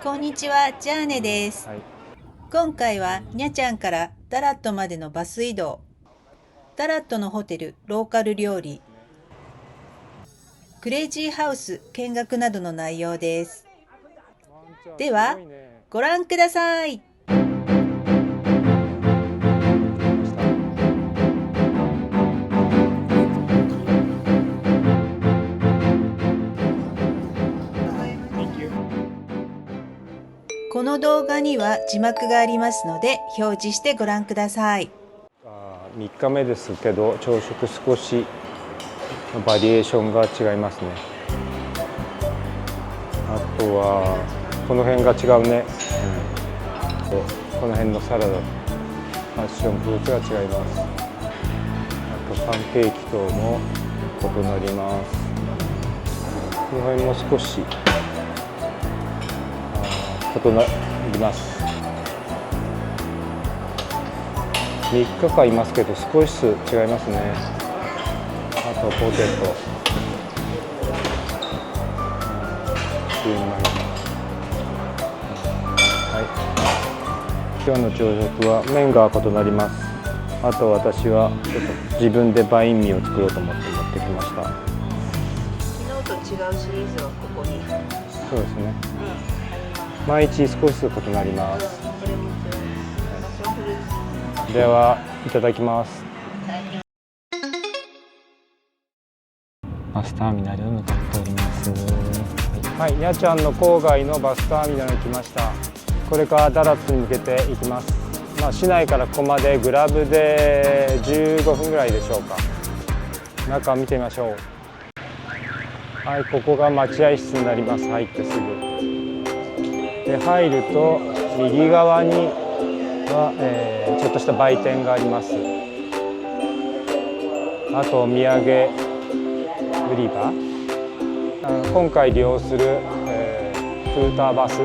こんにちは、ジャーネです。はい、今回はにゃちゃんからダラットまでのバス移動、ダラットのホテル、ローカル料理、クレイジーハウス見学などの内容です。では、ご覧ください。この動画には字幕がありますので表示してご覧ください。3日目ですけど朝食少しバリエーションが違いますね。あとはこの辺が違うね、この辺のサラダ、パッションフルーツが違います。あとパンケーキ等も異なります。この辺も少し異なります。3日間いますけど少しずつ違いますね。あとポテト、シューマイ、はい、今日の朝食は麺が異なります。あと私はちょっと自分でバインミーを作ろうと思って持ってきました。昨日と違うシリーズはここに。そうですね、毎日少しずつ異なります。ではいただきます。バスターミナルを向かっております。はい、にゃちゃんの郊外のバスターミナルに来ました。これからダラットに向けて行きます。市内からここまでグラブで15分ぐらいでしょうか。中を見てみましょう。はい、ここが待合室になります。入ってすぐで入ると右側には、ちょっとした売店があります。あとお土産売り場、今回利用する、フーターバス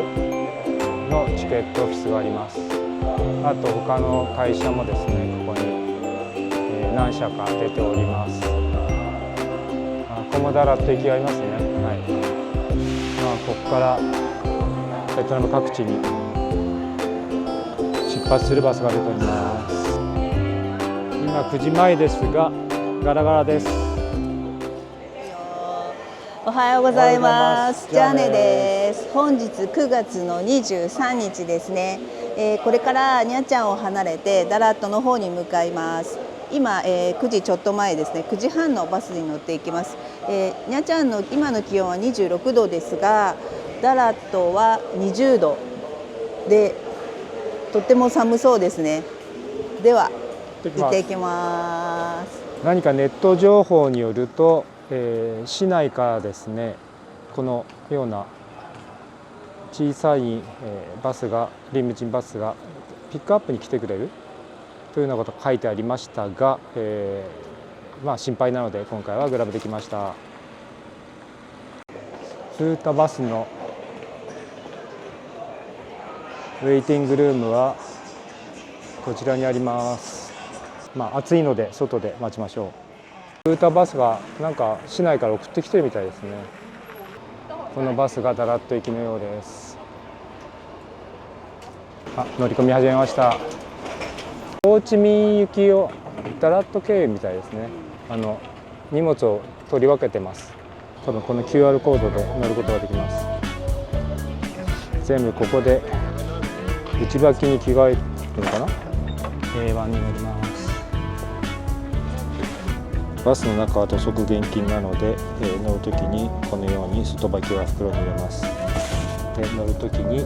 のチケットオフィスがあります。あと他の会社もですね、ここに、何社か出ております。ここもダラット行きがありますね。はい、ここからベトナム各地に出発するバスが出ております。今9時前ですがガラガラです。おはようございます。ジャーネです。本日9月の23日ですね。これからにゃちゃんを離れてダラットの方に向かいます。今、9時ちょっと前ですね。9時半のバスに乗っていきます。にゃちゃんの今の気温は26度ですが、ダラットは20度でとっても寒そうですね。では行っていきます。何かネット情報によると、市内からですね、このような小さい、バスがリムジンバスがピックアップに来てくれるというようなことが書いてありましたが、心配なので今回はグラブできました。フータバスのウェイティングルームはこちらにあります。暑いので外で待ちましょう。フータバスがなんか市内から送ってきてるみたいですね。このバスがダラット行きのようです。乗り込み始めました。ホーチミン行きをダラット経由みたいですね。荷物を取り分けてます。多分この QR コードで乗ることができます。全部ここで内履きに着替えるのかな。A1 に乗ります。バスの中は土足厳禁なので、乗るときにこのように外履きは袋に入れます。で乗るときに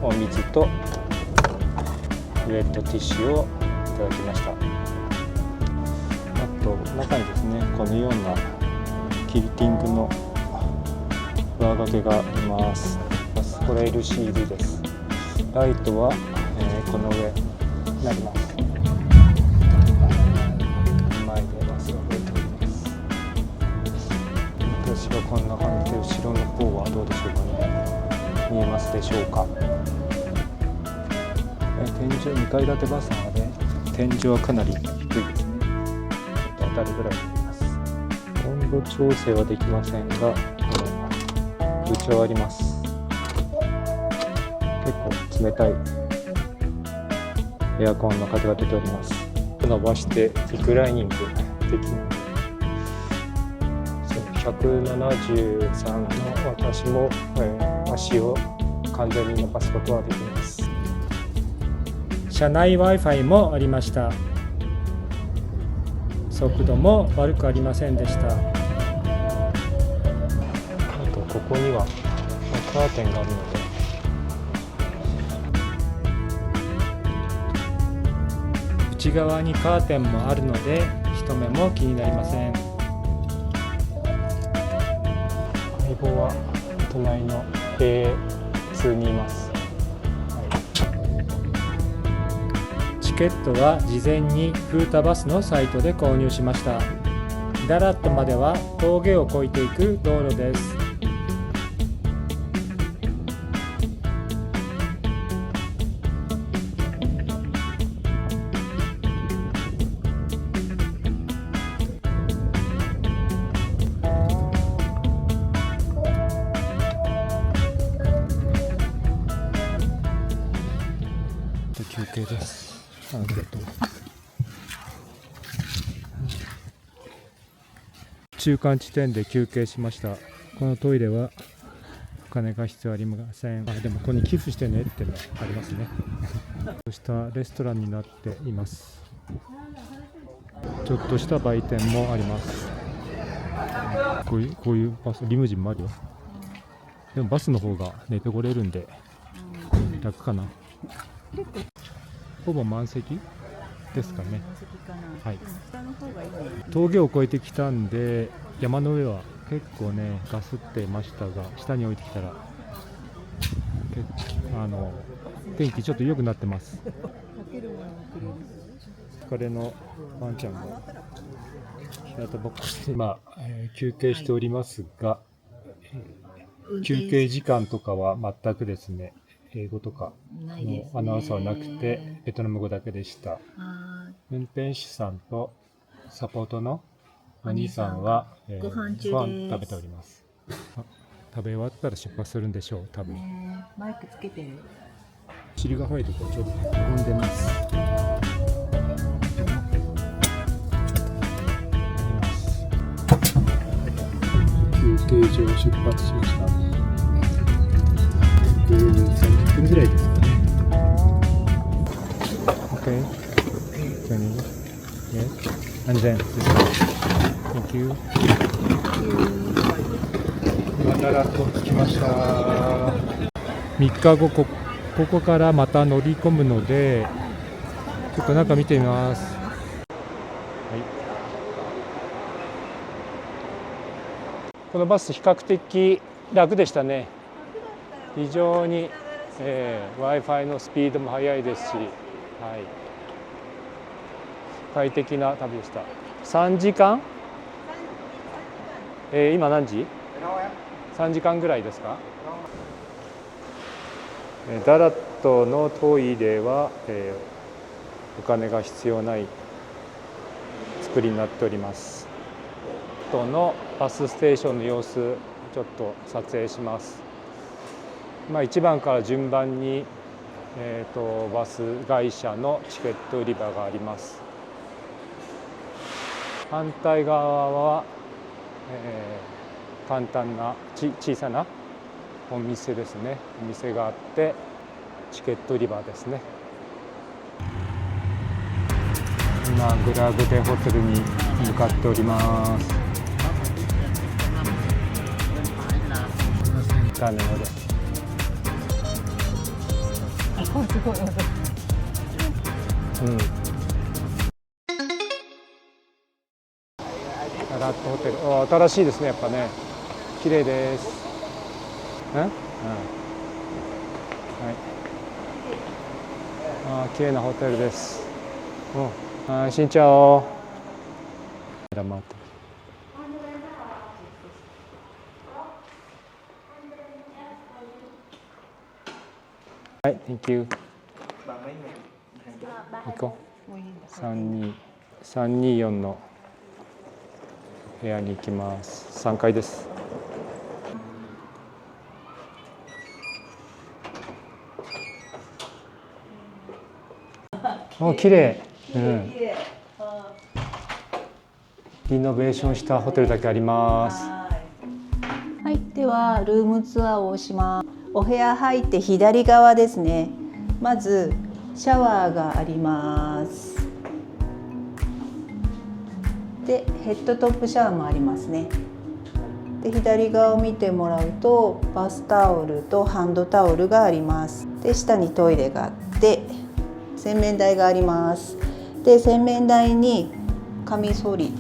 お水とウェットティッシュをいただきました。あと中にですね、このようなキルティングの上掛けがあります。これ LCD です。ライトは、この上になります。前でバスが出ております。私はこんな感じで、後ろの方はどうでしょうかね。見えますでしょうか。天井2階建てバスなので天井はかなり低いですね。当たるぐらいになります。温度調整はできませんが、ぶち上がります。結構冷たいエアコンの風が出ております。伸ばしてリクライニングできる。173の私も、足を完全に伸ばすことはできます。車内 Wi-Fi もありました。速度も悪くありませんでした。あとここにはカーテンがあるので、内側にカーテンもあるので人目も気になりません。相棒は隣の A2 にいます。チケットは事前にフータバスのサイトで購入しました。ダラットまでは峠を越えていく道路です。休憩です。ありがとう。中間地点で休憩しました。このトイレはお金が必要ありません。でもここに寄付してねっていうのがありますね。そうしたレストランになっています。ちょっとした売店もあります。こういうバス、リムジンもあるよ。でもバスの方が寝てこれるんで楽かな。ほぼ満席ですかね。はい。峠を越えてきたんで、山の上は結構ねガスってましたが、下に降りてきたら天気ちょっと良くなってます。疲れのワンちゃんが日向ぼっこして今、休憩しておりますが、休憩時間とかは全くですね、英語とかのアナウンスはなくて、ベトナム語だけでした。運転手さんとサポートのお兄さんは、ご飯食べております。食べ終わったら出発するんでしょう、多分。マイクつけてる。尻が入るとこちょっと飛んでます。休憩所を出発しました。30分ぐらいですかね。OK。Yes. And then, thank you. ダラッと着きました。3日後ここからまた乗り込むので、ちょっと中見てみます。はい。このバス比較的楽でしたね。非常に、Wi-Fi のスピードも速いですし、はい、快適な旅でした。3時間？今何時？3時間ぐらいですか？ダラットのトイレは、お金が必要ない作りになっております。ダラットのバスステーションの様子ちょっと撮影します。1番から順番に、バス会社のチケット売り場があります。反対側は、簡単な小さなお店ですね。お店があってチケット売り場ですね。今グラグデホテルに向かっております。画面で。ダラットホテル、新しいですね、やっぱね。綺麗です。はい。綺麗なホテルです。しんちゃお。はい、Thank you。行こう。324の部屋に行きます。3階です。お、綺麗。うん。リノベーションしたホテルだけあります。はい、ではルームツアーをします。お部屋入って左側ですね。まずシャワーがあります。で、ヘッドトップシャワーもありますね。で、左側を見てもらうとバスタオルとハンドタオルがあります。で、下にトイレがあって洗面台があります。で、洗面台にカミソリ、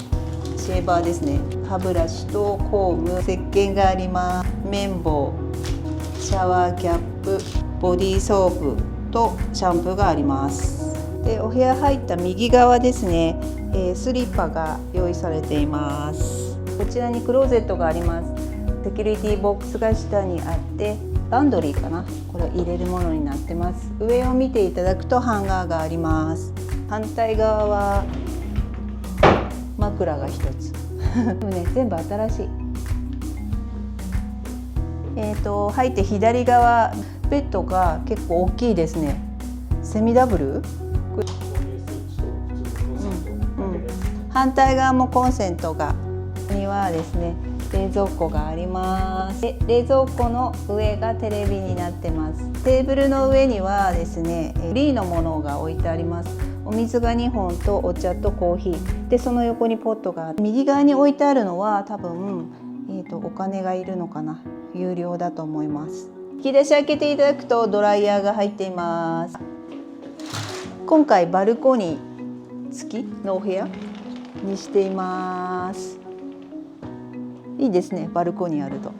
シェーバーですね、歯ブラシとコーム、石鹸があります。綿棒、シャワーキャップ、ボディーソープとシャンプーがあります。で、お部屋入った右側ですね、スリッパが用意されています。こちらにクローゼットがあります。セキュリティボックスが下にあってランドリーかな、これ入れるものになってます。上を見ていただくとハンガーがあります。反対側は枕が一つでもね、全部新しい。入って左側、ベッドが結構大きいですね。セミダブル、反対側もコンセントが、ここにはですね冷蔵庫があります。で、冷蔵庫の上がテレビになってます。テーブルの上にはですねフリーのものが置いてあります。お水が2本とお茶とコーヒーで、その横にポットがあって、右側に置いてあるのは多分、お金がいるのかな、有料だと思います。引き出し開けていただくとドライヤーが入っています。今回バルコニー付きのお部屋にしています。いいですね、バルコニーあると。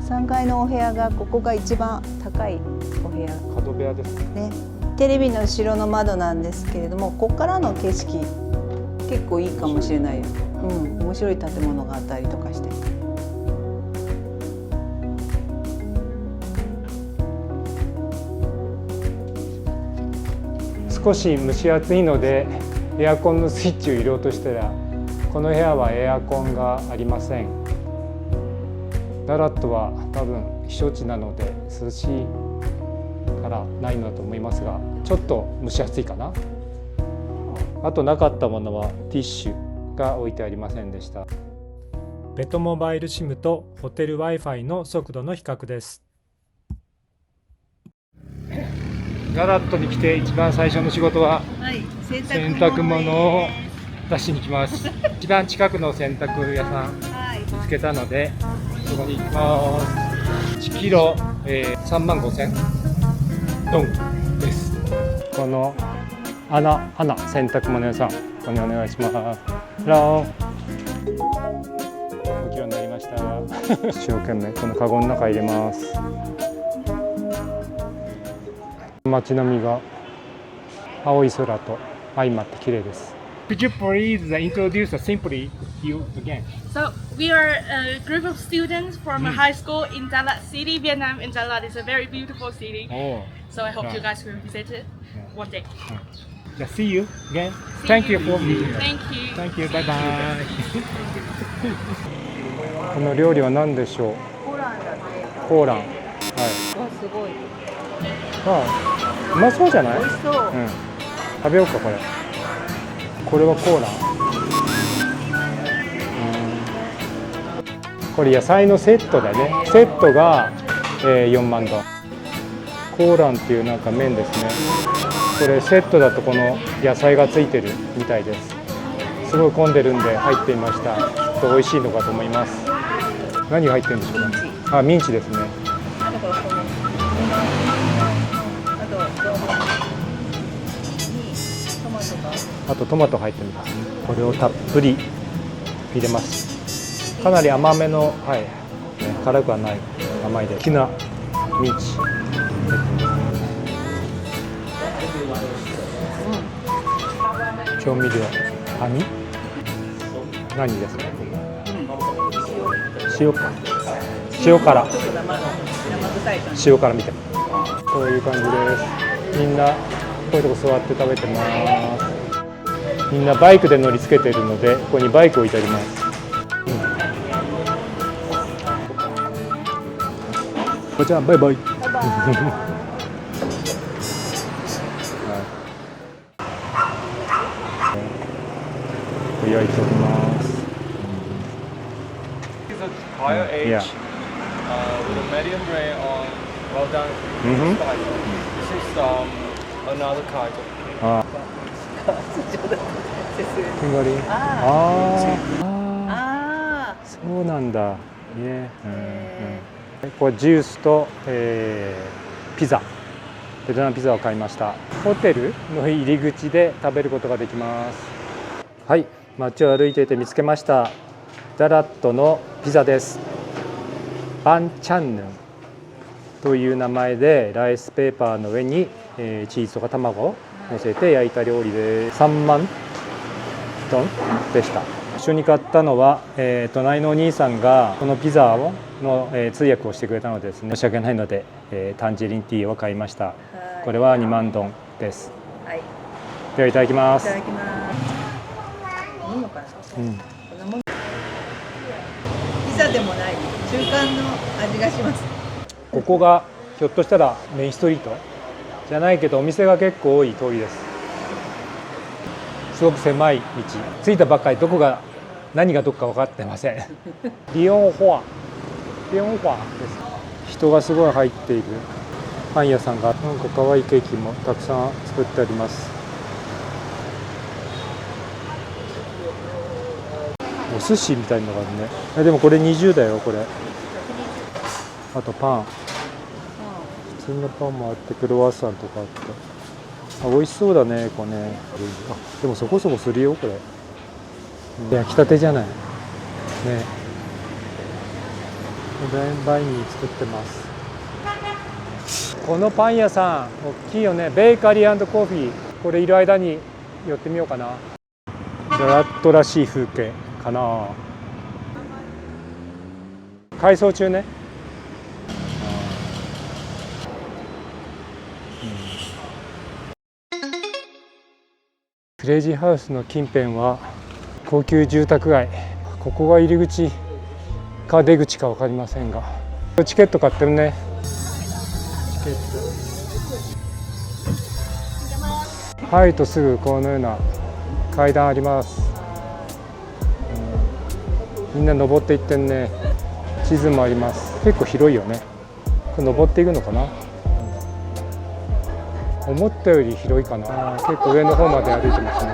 3階のお部屋が、ここが一番高いお部屋、角部屋ですね。テレビの後ろの窓なんですけれども、ここからの景色結構いいかもしれないよ。面白い建物があったりとかして。少し蒸し暑いのでエアコンのスイッチを入れようとしたら、この部屋はエアコンがありません。ダラットは多分避暑地なので涼しいからないのだと思いますが、ちょっと蒸し暑いかな。あとなかったものはティッシュが置いてありませんでした。ベトモバイル SIM とホテル Wi-Fi の速度の比較です。ガラットに来て一番最初の仕事は、洗濯物を出しに来ます。一番近くの洗濯屋さん見つけたので、そこに行きます。1キロ、35,000ドンです。この花洗濯物屋さん、ここにお願いします。ハロー。お気温になりました。一生懸命このカゴの中入れます。街並みが青い空と相まって綺麗です。Could you please introduce simply you again? So we are a group of students from a high school in Đà Lạt City, Vietnam. And Đà Lạt is a very beautiful city. Oh, so I hope you guys will visit it one day. Just see you again. See Thank you you. for visiting. Thank you. Thank you. Bye bye. この料理は何でしょう？コーランだね。コーラン。はい。わ、すごい。うまそうじゃない？美味しそう。食べようかこれ。これはコーラン。これ野菜のセットだね。セットが、4万ドン。コーランっていうなんか麺ですね。これセットだとこの野菜がついてるみたいです。すごい混んでるんで入ってみました。きっと美味しいのかと思います。何が入ってるんでしょうか。ミンチですね。あとこのあとトマト入ってます。これをたっぷり入れます。かなり甘めの、辛くはない甘いで好きなミンチ。調味料、何ですか？塩か。塩辛。塩辛みたいな。こういう感じです。みんなこういうとこ座って食べてます。みんなバイクで乗り付けているので、ここにバイク置いてあります。じゃあバイバイ。焼いております。It's a higher age Yeah. With a medium rare on well done Mhm. style. This is another kind of cake. あテンガリン。あそうなんだ。ね。これジュースと、ピザ。ベトナムピザを買いました。ホテルの入り口で食べることができます。はい、街を歩いていて見つけました。ダラットのピザです。バンチャンヌンという名前でライスペーパーの上に、チーズとか卵を乗せて焼いた料理で3万トンでした。一緒に買ったのは、隣のお兄さんがこのピザの、通訳をしてくれたのでですね、申し訳ないので、タンジェリンティーを買いました。これは2万ドンです。はい。ではいただきます。いただきます。いいのかな。こんなもん。ピザでもない中間の味がします。ここがひょっとしたらメインストリートじゃないけどお店が結構多い通りです。すごく狭い道。着いたばっかりどこが何がどこか分かってません。リオンホアです。人がすごい入っているパン屋さんが、なんか可愛いケーキもたくさん作ってあります。お寿司みたいなのがあるね。でもこれ20だよこれ。あとパン。普通のパンもあってクロワッサンとかあって、美味しそうだねこれね。でもそこそこするよこれ。焼きたてじゃないね。倍に作ってます。このパン屋さん大きいよね。ベーカリー&コーヒー。これいる間に寄ってみようかな。ダラットらしい風景かな。改装中ね。クレイジーハウスの近辺は高級住宅街。ここが入り口か出口か分かりませんが、チケット買ってるね。チケット入るとすぐこのような階段あります。みんな登っていってんね。地図もあります。結構広いよね。これ登っていくのかな。思ったより広いかな。結構上の方まで歩いてますね。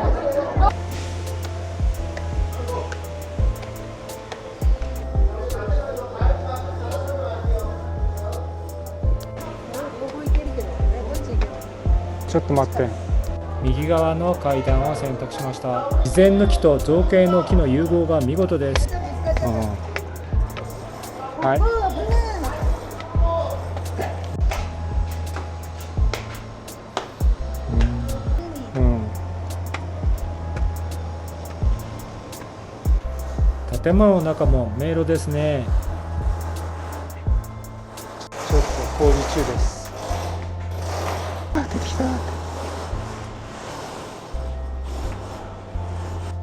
ちょっと待って。右側の階段を選択しました。自然の木と造形の木の融合が見事です。はい。建物の中も迷路ですね。ちょっと工事中です。出てきた。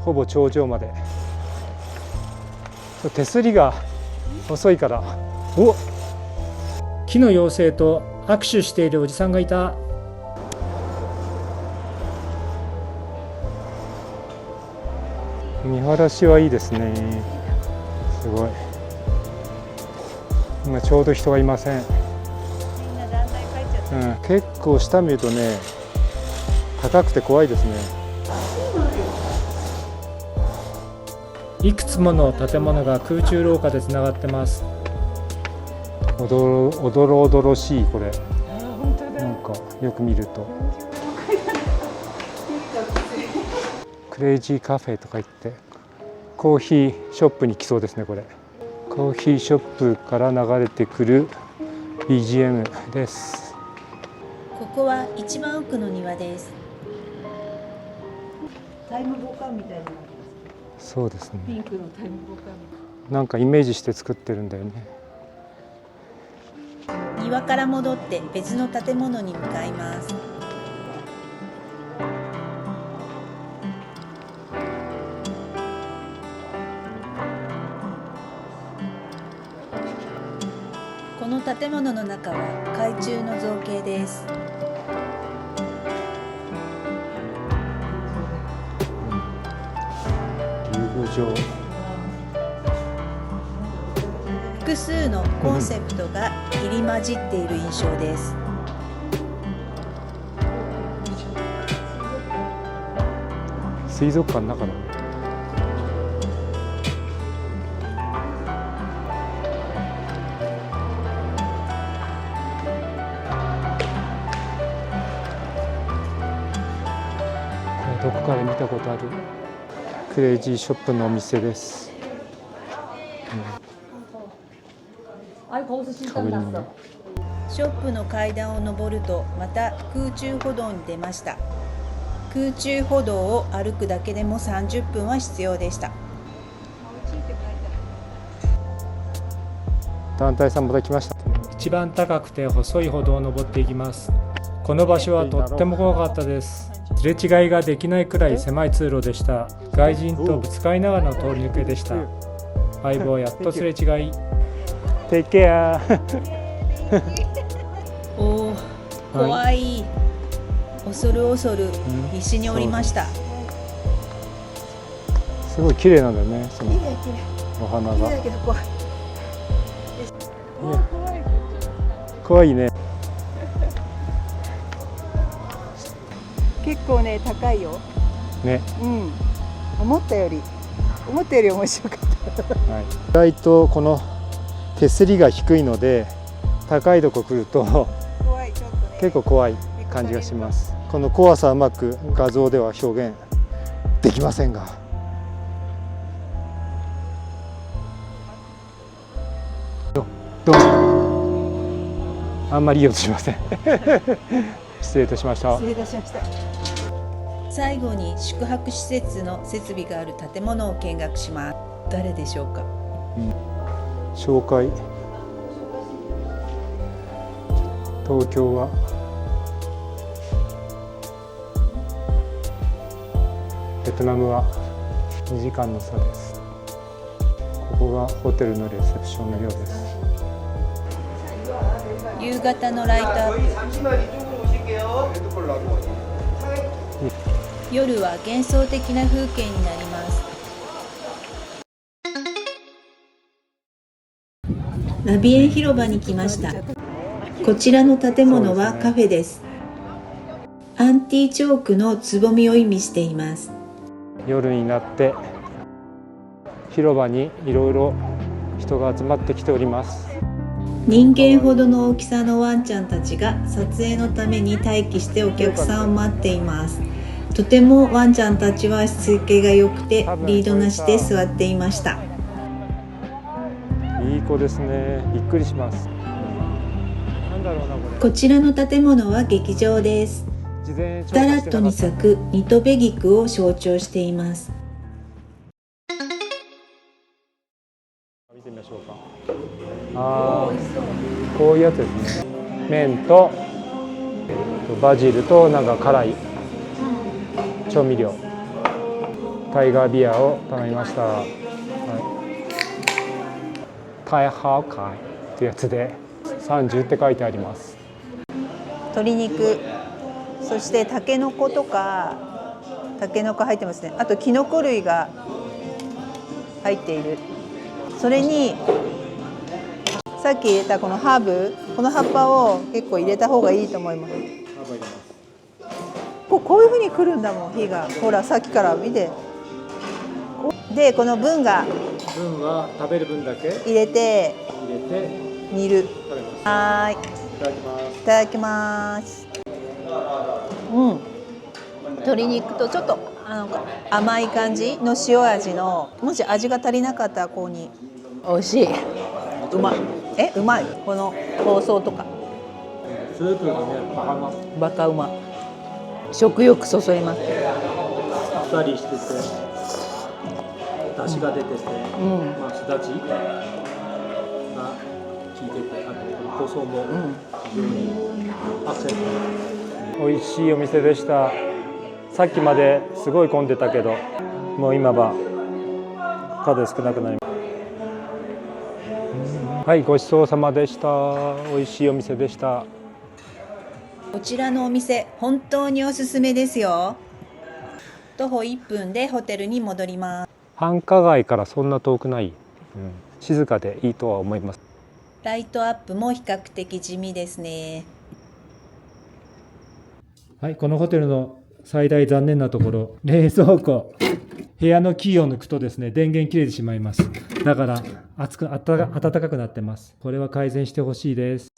ほぼ頂上まで。手すりが遅いから。お、木の妖精と握手しているおじさんがいた。見晴らしはいいですね。すごい。今ちょうど人がいません。みんなだんだん帰っちゃった。結構下見るとね、高くて怖いですね。いくつもの建物が空中廊下でつながってます。おどろおどろしいこれ。なんかよく見ると。クレイジーカフェとか言ってコーヒーショップに来そうですね。これコーヒーショップから流れてくる BGM です。ここは一番奥の庭です。タイムボカンみたいな。そうですね。ピンクのタイムボカン。なんかイメージして作ってるんだよね。庭から戻って別の建物に向かいます。この建物の中は海中の造形です。場。複数のコンセプトが入り混じっている印象です。水族館の中だ。どこから見たことあるクレイジーショップのお店です。かぶり物。ショップの階段を上るとまた空中歩道に出ました。空中歩道を歩くだけでも30分は必要でした。団体さんまた来ました。一番高くて細い歩道を登っていきます。この場所はとっても怖かったです。すれ違いができないくらい狭い通路でした。外人とぶつかりながらの通り抜けでした。相棒やっとすれ違い。Take care おー、怖い。恐る恐る必死に降りました。すごい綺麗なんだよね、そのお花が。怖いね。結構ね高いよ。ね。うん。思ったより面白かった。はい。意外とこの手すりが低いので高いとこ来ると怖い、ちょっとね。結構怖い感じがします。この怖さはうまく画像では表現できませんが。どうも。あんまりいい音しません。失礼いたしました。失礼いたしました。最後に宿泊施設の設備がある建物を見学します。誰でしょうか。紹介。東京はベトナムは2時間の差です。ここがホテルのレセプションのようです。夕方のライトアップ。夜は幻想的な風景になります。ナビエン広場に来ました。こちらの建物はカフェです。アンティチョークのつぼみを意味しています。夜になって広場にいろいろ人が集まってきております。人間ほどの大きさのワンちゃんたちが撮影のために待機してお客さんを待っています。とてもワンちゃんたちはしつけが良くてリードなしで座っていました。いい子ですね。びっくりします。なんだろうなこれ。こちらの建物は劇場です。ダラットに咲くニトベギクを象徴しています。見てみましょうか。こういうやつですね。麺とバジルとなんか辛い調味料、タイガービアを頼みました。はい、タイハオカイってやつで30って書いてあります。鶏肉、そしてタケノコとか入ってますね。あとキノコ類が入っている。それにさっき入れたこのハーブ、この葉っぱを結構入れた方がいいと思います。こういう風にくるんだもん、火が。ほらさっきから見て。でこの分は食べる分だけ入れて煮る。食べます。はい。いただきます。いただきます。鶏肉とちょっと甘い感じの塩味の、もし味が足りなかったらここに。美味しい。うまい。うまい。この香草とか。スープがね、バカうま。食欲そそります。あっさりしてて、出汁が出てて、すだちが効いてて、あと香草も非常にアクセント。美味しいお店でした。さっきまですごい混んでたけど、もう今は数少なくなります。はい、ごちそうさまでした。美味しいお店でした。こちらのお店、本当におすすめですよ。徒歩1分でホテルに戻ります。繁華街からそんな遠くない、静かでいいとは思います。ライトアップも比較的地味ですね。はい、このホテルの最大残念なところ、冷蔵庫、部屋のキーを抜くとですね、電源切れてしまいます。だから暖かくなってます。これは改善してほしいです。